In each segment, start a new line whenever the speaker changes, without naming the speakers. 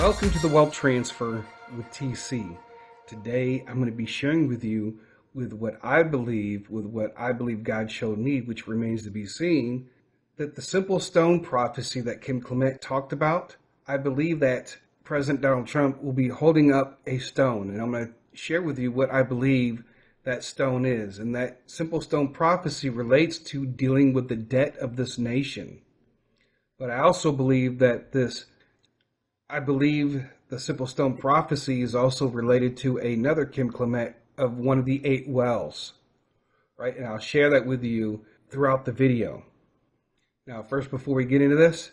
Welcome to the Wealth Transfer with TC. Today I'm going to be sharing with you with what I believe God showed me, which remains to be seen, that the simple stone prophecy that Kim Clement talked about, I believe that President Donald Trump will be holding up a stone, and I'm going to share with you what I believe that stone is. And that simple stone prophecy relates to dealing with the debt of this nation. But I also believe that the simple stone prophecy is also related to another Kim Clement of one of the 8 wells, right? And I'll share that with you throughout the video. Now, first, before we get into this,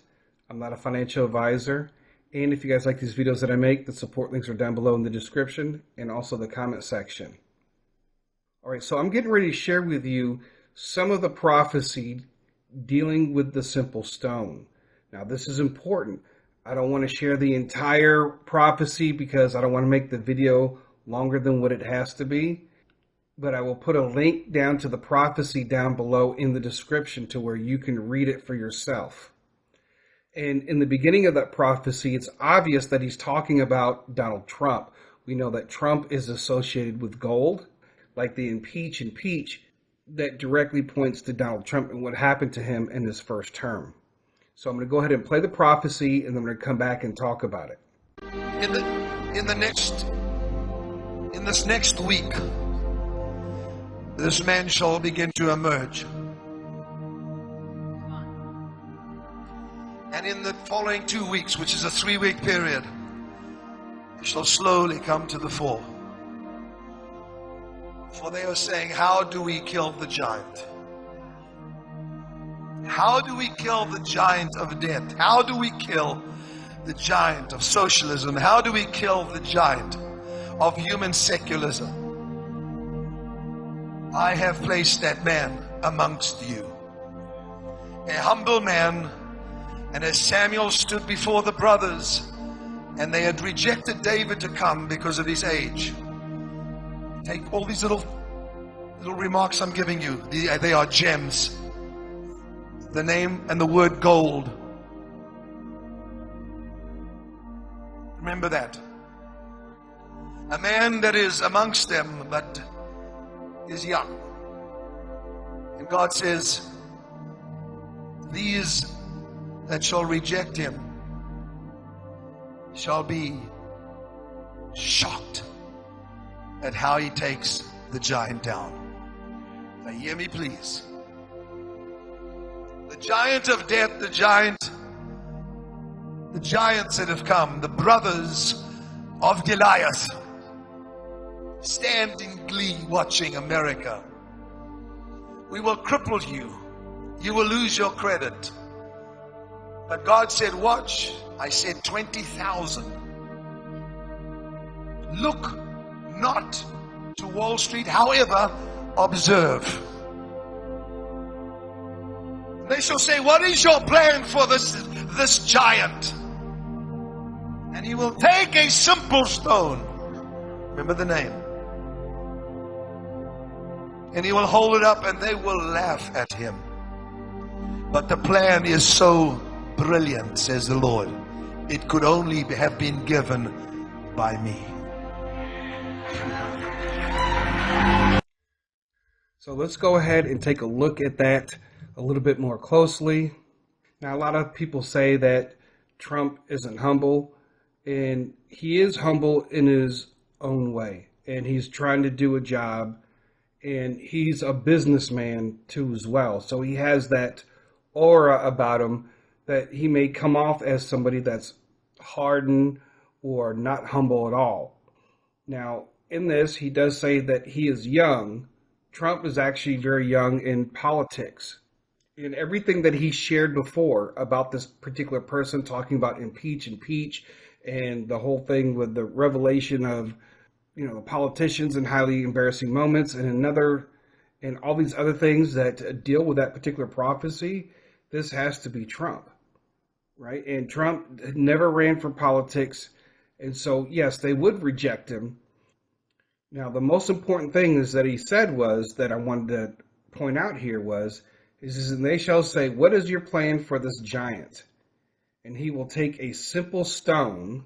I'm not a financial advisor. And if you guys like these videos that I make, the support links are down below in the description and also the comment section. All right, so I'm getting ready to share with you some of the prophecy dealing with the simple stone. Now, this is important. I don't want to share the entire prophecy because I don't want to make the video longer than what it has to be. But I will put a link down to the prophecy down below in the description to where you can read it for yourself. And in the beginning of that prophecy, it's obvious that he's talking about Donald Trump. We know that Trump is associated with gold, like the impeach that directly points to Donald Trump and what happened to him in his first term. So I'm going to go ahead and play the prophecy, and then I'm going to come back and talk about it.
In this next week, this man shall begin to emerge. And in the following 2 weeks, which is a 3-week period, he shall slowly come to the fore. For they are saying, how do we kill the giant? How do we kill the giant of debt? How do we kill the giant of socialism? How do we kill the giant of human secularism? I have placed that man amongst you, a humble man. And as Samuel stood before the brothers, and they had rejected David to come because of his age. Take all these little remarks I'm giving you. They are gems. The name and the word gold. Remember that. A man that is amongst them, but is young. And God says, these that shall reject him shall be shocked at how he takes the giant down. Now hear me, please. The giant of death, the giants that have come, the brothers of Goliath, stand in glee watching America. We will cripple you. You will lose your credit. But God said, watch. I said 20,000. Look not to Wall Street, however, observe. They shall say, what is your plan for this giant? And he will take a simple stone. Remember the name. And he will hold it up and they will laugh at him. But the plan is so brilliant, says the Lord. It could only have been given by me.
So let's go ahead and take a look at that a little bit more closely. Now, a lot of people say that Trump isn't humble, and he is humble in his own way, and he's trying to do a job, and he's a businessman too as well. So he has that aura about him that he may come off as somebody that's hardened or not humble at all. Now, in this, he does say that he is young. Trump is actually very young in politics. And everything that he shared before about this particular person, talking about impeach, and the whole thing with the revelation of, politicians and highly embarrassing moments, and all these other things that deal with that particular prophecy, this has to be Trump, right? And Trump never ran for politics, and so yes, they would reject him. Now, the most important thing is that he said was that I wanted to point out here is and they shall say, what is your plan for this giant? And he will take a simple stone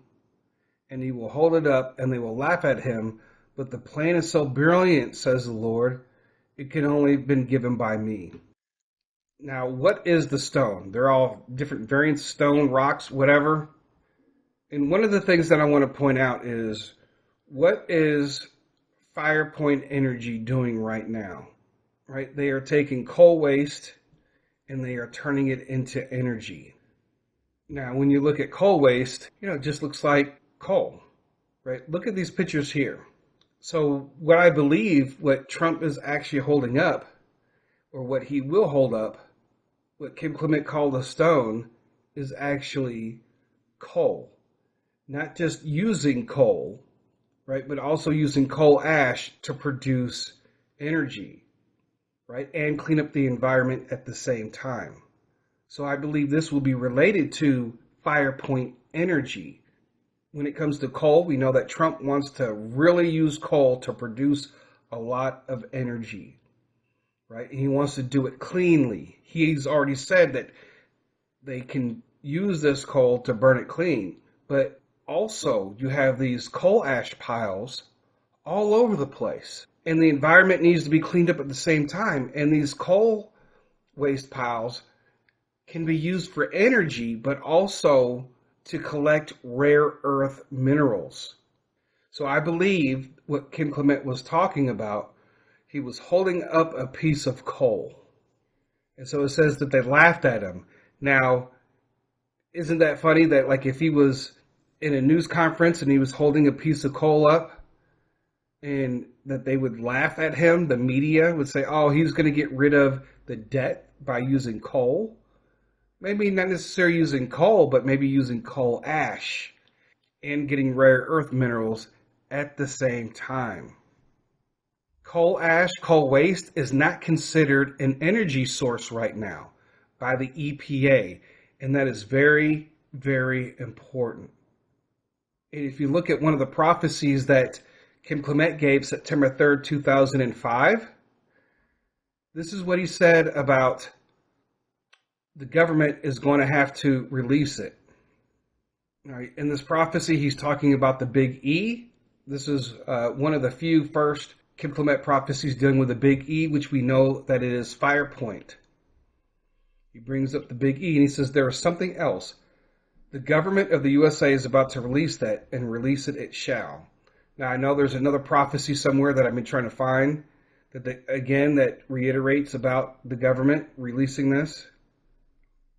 and he will hold it up, and they will laugh at him. But the plan is so brilliant, says the Lord, it can only have been given by me. Now, what is the stone? They're all different variants, stone, rocks, whatever. And one of the things that I want to point out is, what is Firepoint Energy doing right now? Right? They are taking coal waste and they are turning it into energy. Now, when you look at coal waste, it just looks like coal, right? Look at these pictures here. So what I believe, what Trump is actually holding up, or what he will hold up, what Kim Clement called a stone, is actually coal. Not just using coal, right, but also using coal ash to produce energy, right, and clean up the environment at the same time. So I believe this will be related to Firepoint Energy. When it comes to coal, we know that Trump wants to really use coal to produce a lot of energy, right? And he wants to do it cleanly. He's already said that they can use this coal to burn it clean, but also you have these coal ash piles all over the place, and the environment needs to be cleaned up at the same time. And these coal waste piles can be used for energy, but also to collect rare earth minerals. So I believe what Kim Clement was talking about, he was holding up a piece of coal. And so it says that they laughed at him. Now, isn't that funny that, like, if he was in a news conference and he was holding a piece of coal up, and that they would laugh at him, the media would say, oh, he's going to get rid of the debt by using coal? Maybe not necessarily using coal, but maybe using coal ash and getting rare earth minerals at the same time. Coal ash, coal waste is not considered an energy source right now by the EPA, and that is very, very important. And if you look at one of the prophecies that Kim Clement gave September 3rd, 2005, this is what he said about the government is going to have to release it. All right. In this prophecy, he's talking about the big E. This is one of the few first Kim Clement prophecies dealing with the big E, which we know that it is Firepoint. He brings up the big E and he says there is something else. The government of the USA is about to release that, and release it shall. Now, I know there's another prophecy somewhere that I've been trying to find that that reiterates about the government releasing this.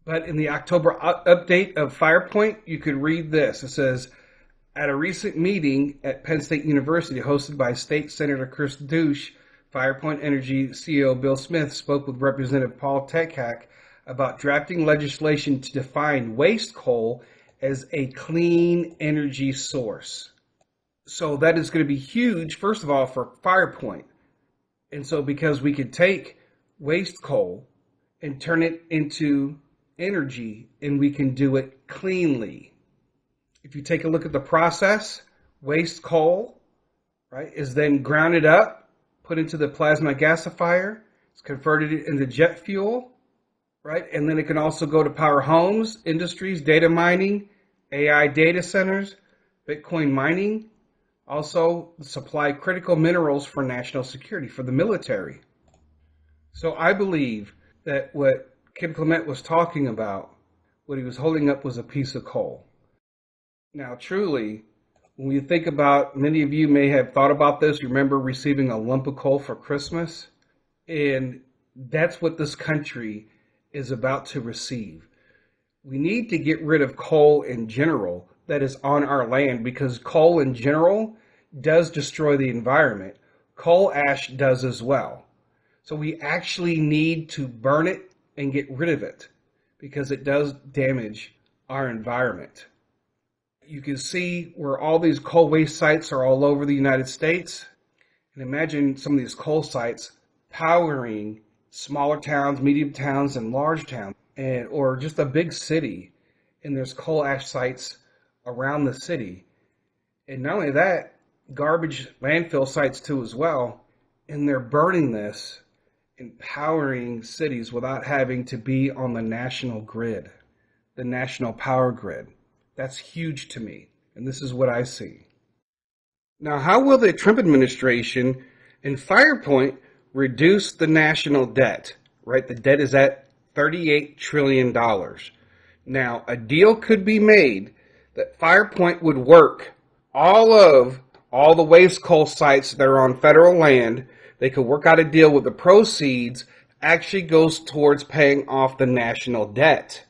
But in the October update of Firepoint, you could read this. It says, at a recent meeting at Penn State University hosted by State Senator Chris Douche, Firepoint Energy CEO Bill Smith spoke with Representative Paul Tekak about drafting legislation to define waste coal as a clean energy source. So that is going to be huge, first of all, for Firepoint. And so because we could take waste coal and turn it into energy, and we can do it cleanly. If you take a look at the process, waste coal, right, is then grounded up, put into the plasma gasifier, it's converted into jet fuel, right, and then it can also go to power homes, industries, data mining, AI data centers, Bitcoin mining, also supply critical minerals for national security, for the military. So I believe that what Kim Clement was talking about, what he was holding up was a piece of coal. Now, truly, when you think about, many of you may have thought about this, you remember receiving a lump of coal for Christmas, and that's what this country is about to receive. We need to get rid of coal in general that is on our land, because coal in general does destroy the environment. Coal ash does as well. So we actually need to burn it and get rid of it, because it does damage our environment. You can see where all these coal waste sites are all over the United States. And imagine some of these coal sites powering smaller towns, medium towns, and large towns, or just a big city. And there's coal ash sites around the city. And not only that, garbage landfill sites too as well. And they're burning this, empowering cities without having to be on the national grid, the national power grid. That's huge to me. And this is what I see. Now, how will the Trump administration and Firepoint reduce the national debt? Right? The debt is at $38 trillion. Now, a deal could be made that Firepoint would work all the waste coal sites that are on federal land. They could work out a deal with the proceeds actually goes towards paying off the national debt.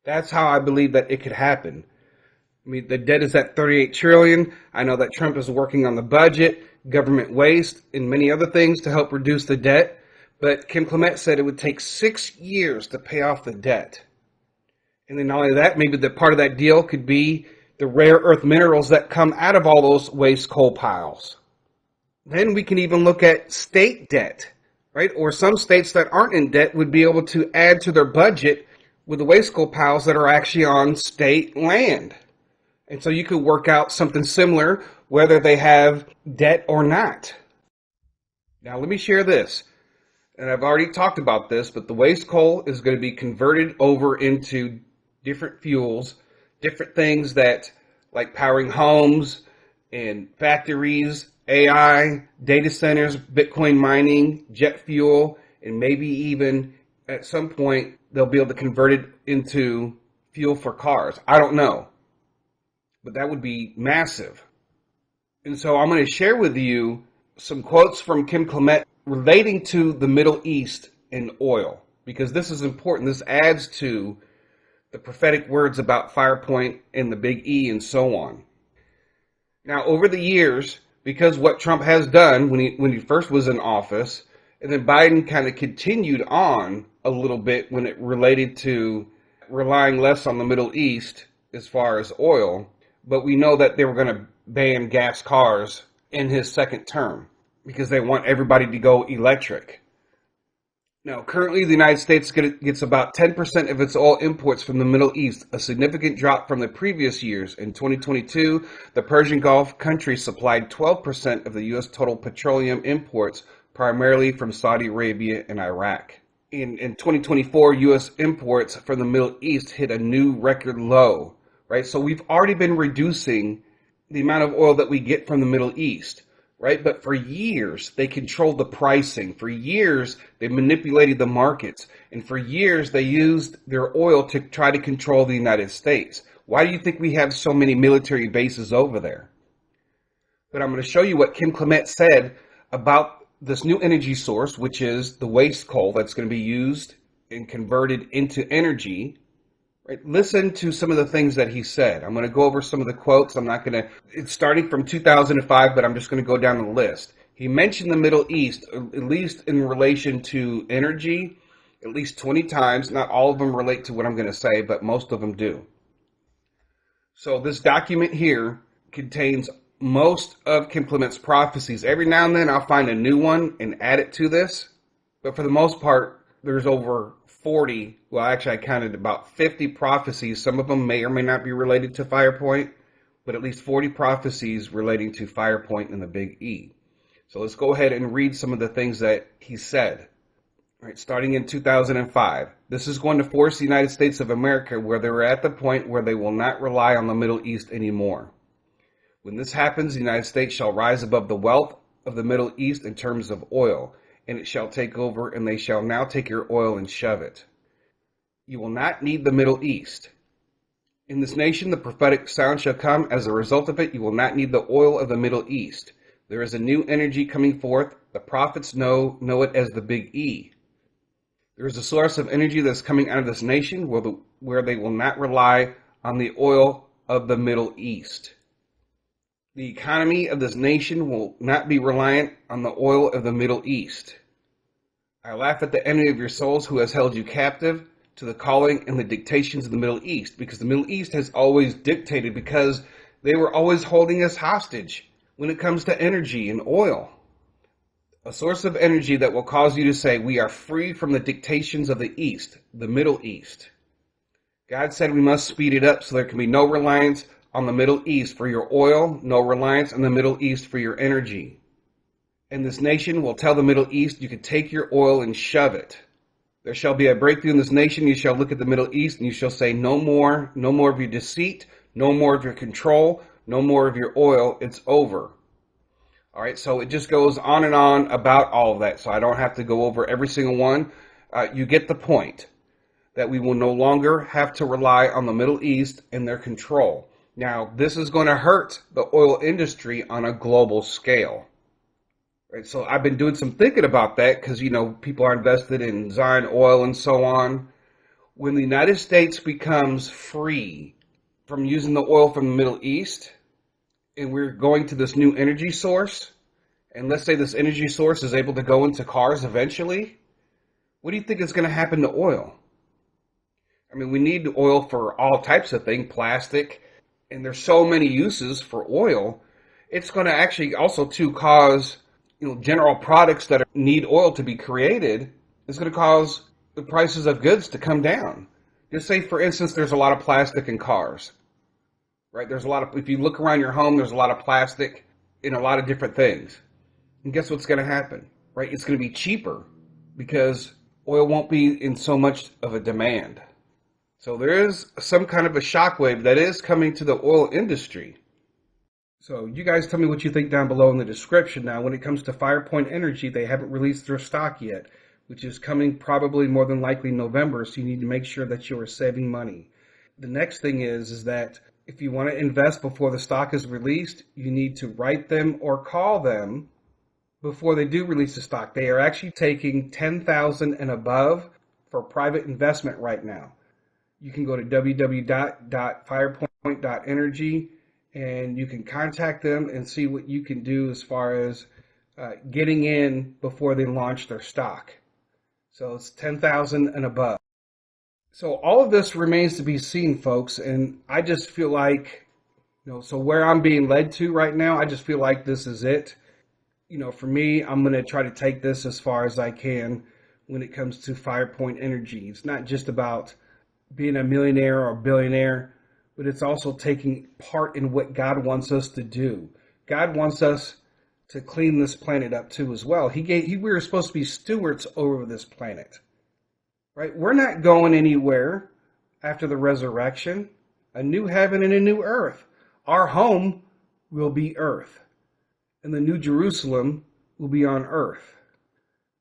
That's how I believe that it could happen. I mean, the debt is at 38 trillion. I know that Trump is working on the budget, government waste, and many other things to help reduce the debt. But Kim Clement said it would take 6 years to pay off the debt. And then not only that, maybe the part of that deal could be the rare earth minerals that come out of all those waste coal piles. Then we can even look at state debt, right? Or some states that aren't in debt would be able to add to their budget with the waste coal piles that are actually on state land. And so you could work out something similar, whether they have debt or not. Now, let me share this. And I've already talked about this, but the waste coal is going to be converted over into different fuels, different things that, like powering homes and factories, AI, data centers, Bitcoin mining, jet fuel, and maybe even at some point they'll be able to convert it into fuel for cars. I don't know. But that would be massive. And so I'm going to share with you some quotes from Kim Clement relating to the Middle East and oil, because this is important. This adds to the prophetic words about Firepoint and the Big E and so on. Now, over the years, because what Trump has done when he first was in office, and then Biden kind of continued on a little bit when it related to relying less on the Middle East as far as oil, but we know that they were going to ban gas cars in his second term because they want everybody to go electric. Now, currently, the United States gets about 10% of its oil imports from the Middle East, a significant drop from the previous years. In 2022, the Persian Gulf countries supplied 12% of the U.S. total petroleum imports, primarily from Saudi Arabia and Iraq. In 2024, U.S. imports from the Middle East hit a new record low, right? So we've already been reducing the amount of oil that we get from the Middle East. Right? But for years, they controlled the pricing. For years, they manipulated the markets. And for years, they used their oil to try to control the United States. Why do you think we have so many military bases over there? But I'm going to show you what Kim Clement said about this new energy source, which is the waste coal that's going to be used and converted into energy. Right. Listen to some of the things that he said. I'm going to go over some of the quotes. It's starting from 2005, but I'm just going to go down the list. He mentioned the Middle East, at least in relation to energy, at least 20 times. Not all of them relate to what I'm going to say, but most of them do. So this document here contains most of Kim Clement's prophecies. Every now and then I'll find a new one and add it to this. But for the most part, there's over 40, well, actually I counted about 50 prophecies. Some of them may or may not be related to Firepoint, but at least 40 prophecies relating to Firepoint and the Big E. So let's go ahead and read some of the things that he said. All right, starting in 2005, this is going to force the United States of America where they're at the point where they will not rely on the Middle East anymore. When this happens, the United States shall rise above the wealth of the Middle East in terms of oil, and it shall take over, and they shall now take your oil and shove it. You will not need the Middle East. In this nation, the prophetic sound shall come. As a result of it, you will not need the oil of the Middle East. There is a new energy coming forth. The prophets know it as the Big E. There is a source of energy that's coming out of this nation where they will not rely on the oil of the Middle East. The economy of this nation will not be reliant on the oil of the Middle East. I laugh at the enemy of your souls who has held you captive to the calling and the dictations of the Middle East, because the Middle East has always dictated, because they were always holding us hostage when it comes to energy and oil. A source of energy that will cause you to say, we are free from the dictations of the East, the Middle East. God said we must speed it up so there can be no reliance on the Middle East for your oil, no reliance on the Middle East for your energy. And this nation will tell the Middle East, you can take your oil and shove it. There shall be a breakthrough in this nation. You shall look at the Middle East and you shall say, no more of your deceit, No more of your control, no more of your oil. It's over. All right, so it just goes on and on about all of that. So I don't have to go over every single one. You get the point that we will no longer have to rely on the Middle East and their control. Now, this is going to hurt the oil industry on a global scale. Right, so I've been doing some thinking about that because, people are invested in Zion oil and so on. When the United States becomes free from using the oil from the Middle East, and we're going to this new energy source, and let's say this energy source is able to go into cars eventually, what do you think is going to happen to oil? I mean, we need oil for all types of things, plastic, and there's so many uses for oil. It's going to actually also to cause, general products that need oil to be created. It's going to cause the prices of goods to come down. Just say, for instance, there's a lot of plastic in cars, right? If you look around your home, there's a lot of plastic in a lot of different things. And guess what's going to happen, right? It's going to be cheaper because oil won't be in so much of a demand. So there is some kind of a shockwave that is coming to the oil industry. So you guys tell me what you think down below in the description. Now, when it comes to Firepoint Energy, they haven't released their stock yet, which is coming probably more than likely November, so you need to make sure that you are saving money. The next thing is that if you want to invest before the stock is released, you need to write them or call them before they do release the stock. They are actually taking $10,000 and above for private investment right now. You can go to www.firepoint.energy and you can contact them and see what you can do as far as getting in before they launch their stock. So it's 10,000 and above. So all of this remains to be seen, folks. And I just feel like, so where I'm being led to right now, I just feel like this is it. For me, I'm going to try to take this as far as I can when it comes to Firepoint Energy. It's not just about being a millionaire or a billionaire, but it's also taking part in what God wants us to do. God wants us to clean this planet up too as well. We were supposed to be stewards over this planet, right? We're not going anywhere after the resurrection. A new heaven and a new earth. Our home will be earth, and the new Jerusalem will be on earth.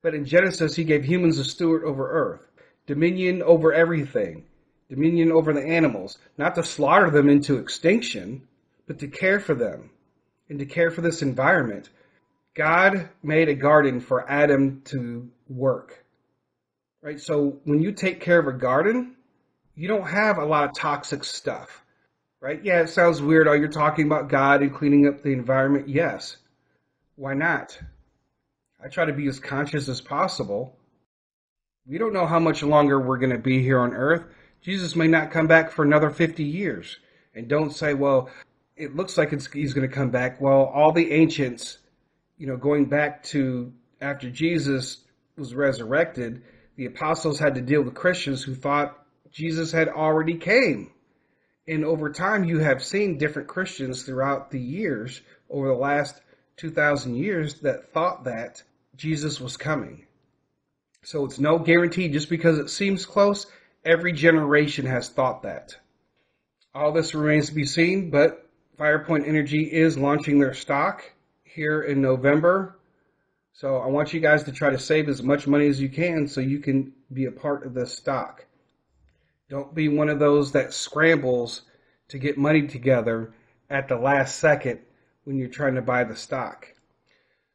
But in Genesis, he gave humans a steward over earth, dominion over everything, dominion over the animals, not to slaughter them into extinction, but to care for them and to care for this environment. God made a garden for Adam to work, right? So when you take care of a garden, you don't have a lot of toxic stuff, right? Yeah, it sounds weird. Oh, you're talking about God and cleaning up the environment. Yes. Why not? I try to be as conscious as possible. We don't know how much longer we're going to be here on earth. Jesus may not come back for another 50 years. And don't say, well, it looks like he's going to come back. Well, all the ancients, going back to after Jesus was resurrected, the apostles had to deal with Christians who thought Jesus had already came. And over time, you have seen different Christians throughout the years, over the last 2,000 years, that thought that Jesus was coming. So it's no guarantee just because it seems close. Every generation has thought that. All this remains to be seen, but Firepoint Energy is launching their stock here in November. So I want you guys to try to save as much money as you can so you can be a part of this stock. Don't be one of those that scrambles to get money together at the last second when you're trying to buy the stock.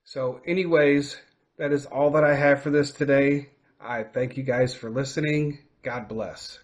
So anyways, that is all that I have for this today. I thank you guys for listening. God bless.